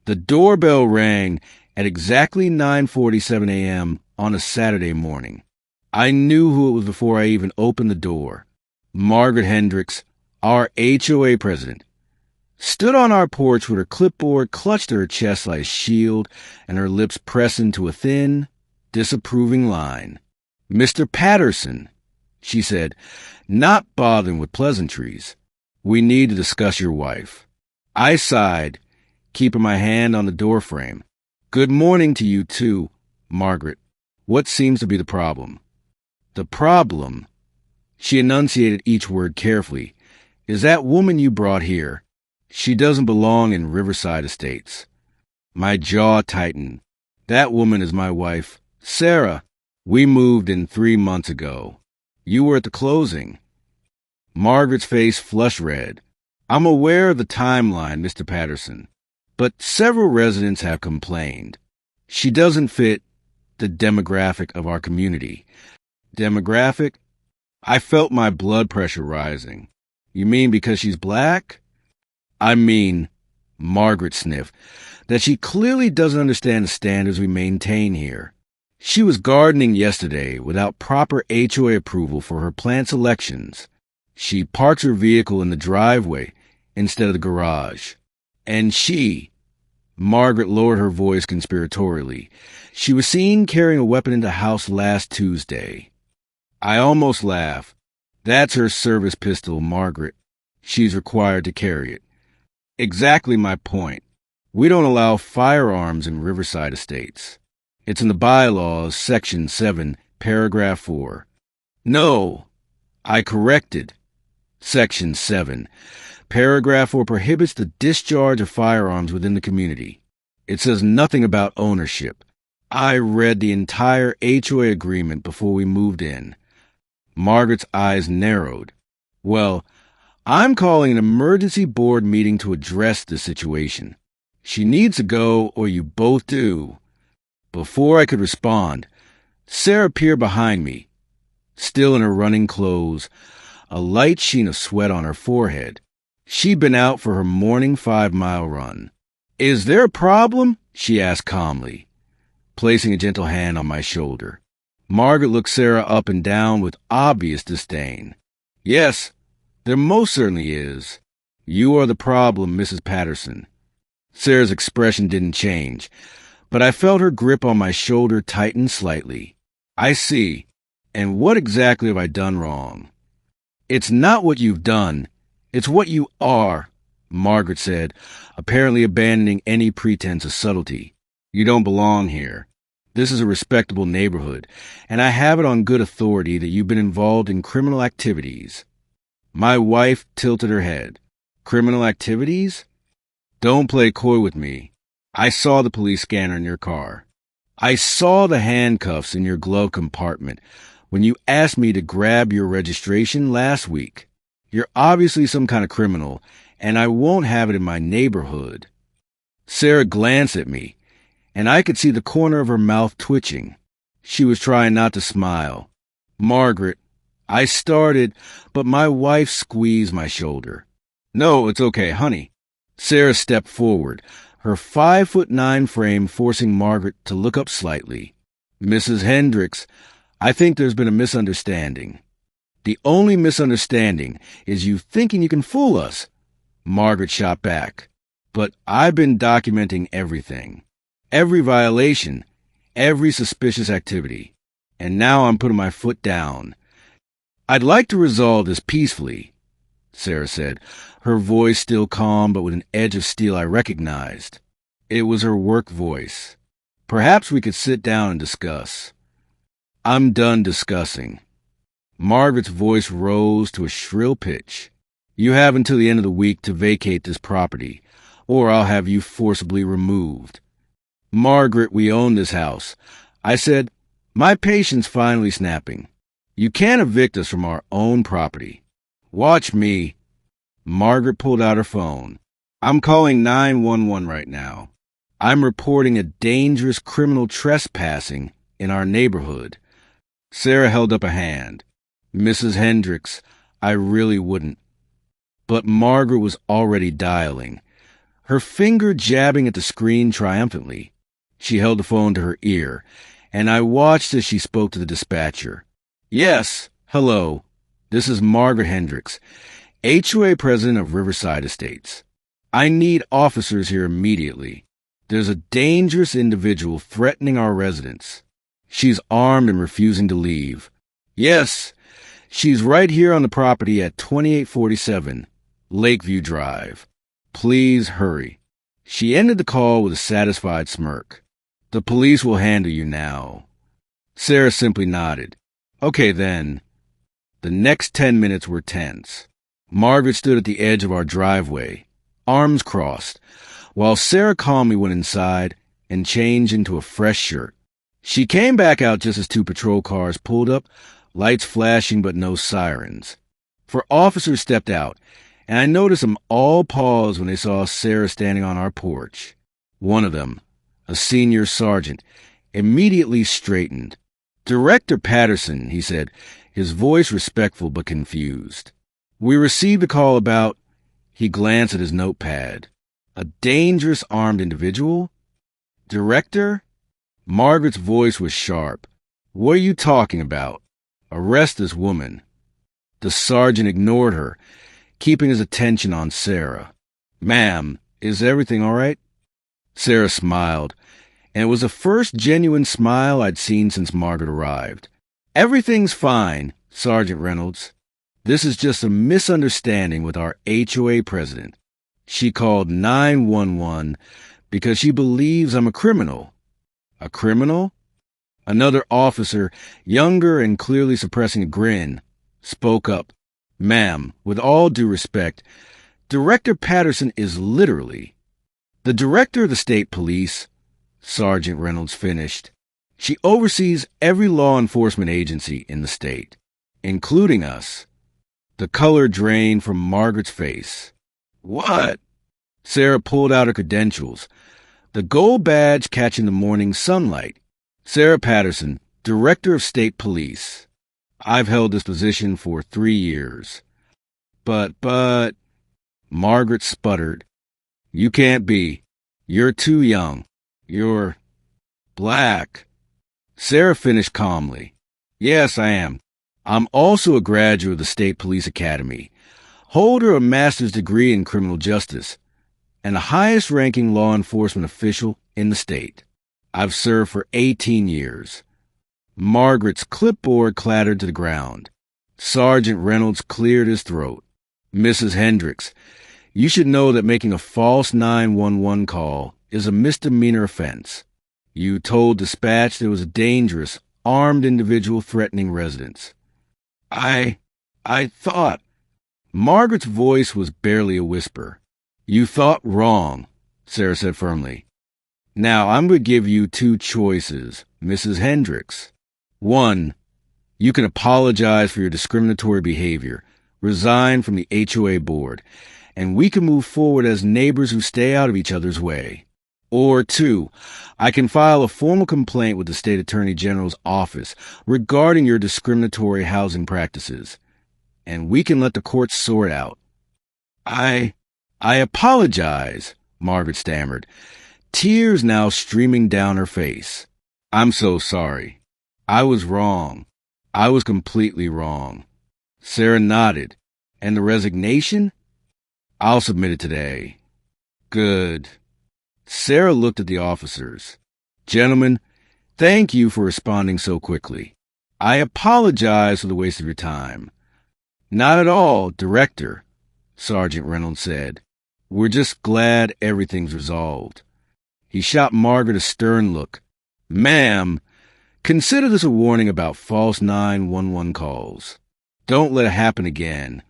The doorbell rang at exactly 9:47 a.m. on a Saturday morning. I knew who it was before I even opened the door. Margaret Hendricks, our HOA president, stood on our porch with her clipboard clutched to her chest like a shield and her lips pressed into a thin, disapproving line. "Mr. Patterson," she said, not bothering with pleasantries, "we need to discuss your wife." I sighed, keeping my hand on the doorframe. "Good morning to you, too, Margaret. What seems to be the problem?" "The problem," she enunciated each word carefully, "is that woman you brought here. She doesn't belong in Riverside Estates." My jaw tightened. "That woman is my wife, Sarah. We moved in 3 months ago. You were at the closing." Margaret's face flushed red. "I'm aware of the timeline, Mr. Patterson, but several residents have complained. She doesn't fit the demographic of our community." "Demographic?" I felt my blood pressure rising. "You mean because she's black?" "I mean," Margaret sniffed, "that she clearly doesn't understand the standards we maintain here. She was gardening yesterday without proper HOA approval for her plant selections. She parks her vehicle in the driveway instead of the garage. And Margaret lowered her voice conspiratorially, she was seen carrying a weapon into the house last Tuesday." I almost laughed. "That's her service pistol, Margaret. She's required to carry it." "Exactly my point. We don't allow firearms in Riverside Estates. It's in the bylaws, Section 7, Paragraph 4. "No," I corrected. "Section 7. Paragraph 4 prohibits the discharge of firearms within the community. It says nothing about ownership. I read the entire HOA agreement before we moved in." Margaret's eyes narrowed. "Well, I'm calling an emergency board meeting to address this situation. She needs to go, or you both do." Before I could respond, Sarah appeared behind me, still in her running clothes, a light sheen of sweat on her forehead. She'd been out for her morning 5-mile run. "Is there a problem?" she asked calmly, placing a gentle hand on my shoulder. Margaret looked Sarah up and down with obvious disdain. "Yes, there most certainly is. You are the problem, Mrs. Patterson." Sarah's expression didn't change, but I felt her grip on my shoulder tighten slightly. "I see. And what exactly have I done wrong?" "It's not what you've done. It's what you are," Margaret said, apparently abandoning any pretense of subtlety. "You don't belong here. This is a respectable neighborhood, and I have it on good authority that you've been involved in criminal activities." My wife tilted her head. "Criminal activities?" "Don't play coy with me. I saw the police scanner in your car. I saw the handcuffs in your glove compartment when you asked me to grab your registration last week. You're obviously some kind of criminal, and I won't have it in my neighborhood." Sarah glanced at me, and I could see the corner of her mouth twitching. She was trying not to smile. "Margaret," I started, but my wife squeezed my shoulder. "No, it's okay, honey." Sarah stepped forward, her 5'9" frame forcing Margaret to look up slightly. "Mrs. Hendricks, I think there's been a misunderstanding." "The only misunderstanding is you thinking you can fool us," Margaret shot back. "But I've been documenting everything. Every violation, every suspicious activity. And now I'm putting my foot down." "I'd like to resolve this peacefully," Sarah said, her voice still calm but with an edge of steel I recognized. It was her work voice. "Perhaps we could sit down and discuss." "I'm done discussing." Margaret's voice rose to a shrill pitch. "You have until the end of the week to vacate this property, or I'll have you forcibly removed." "Margaret, we own this house," I said, my patience finally snapping. "You can't evict us from our own property." "Watch me." Margaret pulled out her phone. "I'm calling 911 right now. I'm reporting a dangerous criminal trespassing in our neighborhood." Sarah held up a hand. "Mrs. Hendricks, I really wouldn't." But Margaret was already dialing. her finger jabbing at the screen triumphantly. She held the phone to her ear, and I watched as she spoke to the dispatcher. Yes, hello. This is Margaret Hendricks, HOA president of Riverside Estates. I need officers here immediately. There's a dangerous individual threatening our residents. She's armed and refusing to leave. Yes, she's right here on the property at 2847 Lakeview Drive. Please hurry. She ended the call with a satisfied smirk. The police will handle you now. Sarah simply nodded. Okay then. The next 10 minutes were tense. Margaret stood at the edge of our driveway, arms crossed, while Sarah calmly went inside and changed into a fresh shirt. She came back out just as 2 patrol cars pulled up, lights flashing but no sirens. 4 officers stepped out, and I noticed them all pause when they saw Sarah standing on our porch. One of them, a senior sergeant, immediately straightened. Director Patterson, he said, his voice respectful but confused. We received a call about, he glanced at his notepad, a dangerous armed individual? Director? Margaret's voice was sharp. What are you talking about? Arrest this woman. The sergeant ignored her, keeping his attention on Sarah. Ma'am, is everything all right? Sarah smiled, and it was the first genuine smile I'd seen since Margaret arrived. Everything's fine, Sergeant Reynolds. This is just a misunderstanding with our HOA president. She called 911 because she believes I'm a criminal. A criminal? Another officer, younger and clearly suppressing a grin, spoke up. Ma'am, with all due respect, Director Patterson is literally the director of the state police, Sergeant Reynolds finished. She oversees every law enforcement agency in the state, including us. The color drained from Margaret's face. What? Sarah pulled out her credentials. The gold badge catching the morning sunlight. Sarah Patterson, Director of State Police. I've held this position for 3 years. But, Margaret sputtered. You can't be. You're too young. You're black. Sarah finished calmly. Yes, I am. I'm also a graduate of the State Police Academy, holder of a master's degree in criminal justice, and the highest-ranking law enforcement official in the state. I've served for 18 years. Margaret's clipboard clattered to the ground. Sergeant Reynolds cleared his throat. Mrs. Hendricks, you should know that making a false 911 call is a misdemeanor offense. You told dispatch there was a dangerous, armed individual threatening residents. I thought. Margaret's voice was barely a whisper. You thought wrong, Sarah said firmly. Now I'm going to give you 2 choices, Mrs. Hendricks. 1, you can apologize for your discriminatory behavior, resign from the HOA board, and we can move forward as neighbors who stay out of each other's way. Or 2, I can file a formal complaint with the State Attorney General's office regarding your discriminatory housing practices, and we can let the courts sort out. I apologize, Margaret stammered, tears now streaming down her face. I'm so sorry. I was wrong. I was completely wrong. Sarah nodded. And the resignation? I'll submit it today. Good. Sarah looked at the officers. Gentlemen, thank you for responding so quickly. I apologize for the waste of your time. Not at all, Director, Sergeant Reynolds said. We're just glad everything's resolved. He shot Margaret a stern look. Ma'am, consider this a warning about false 911 calls. Don't let it happen again.